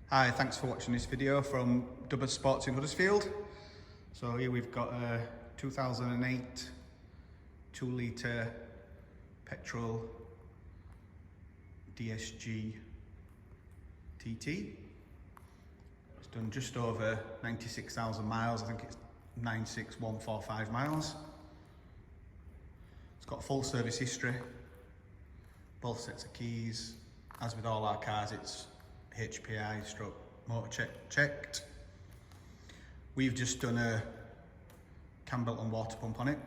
Hi, thanks for watching this video from Dubbers Sports in Huddersfield. So here we've got a 2008 2-litre petrol DSG TT. It's done just over 96,000 miles. I think it's 96145 miles. It's got full service history, both sets of keys. As with all our cars, it's HPI stroke motorcheck checked. We've just done a cambelt and water pump on it.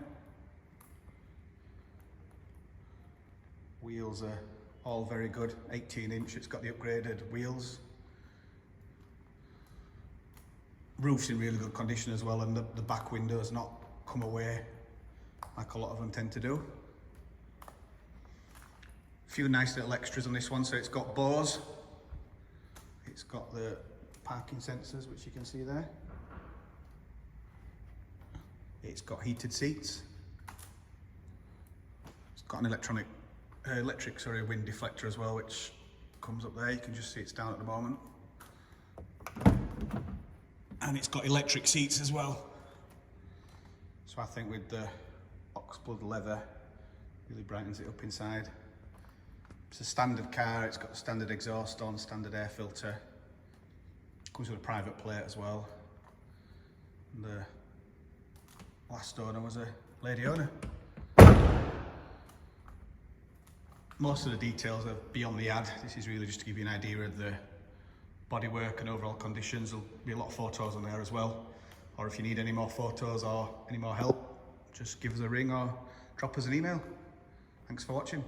Wheels are all very good, 18-inch. It's got the upgraded wheels. Roof's in really good condition as well, and the back window's not come away like a lot of them tend to do. A few nice little extras on this one. So it's got bose. It's got the parking sensors, which you can see there. It's got heated seats. It's got an electric wind deflector as well, which comes up there. You can just see it's down at the moment. And it's got electric seats as well. So I think with the oxblood leather, really brightens it up inside. It's a standard car. It's got standard exhaust on, standard air filter. Comes with a private plate as well. And the last owner was a lady owner. Most of the details are beyond the ad. This is really just to give you an idea of the bodywork and overall conditions. There'll be a lot of photos on there as well. Or if you need any more photos or any more help, just give us a ring or drop us an email. Thanks for watching.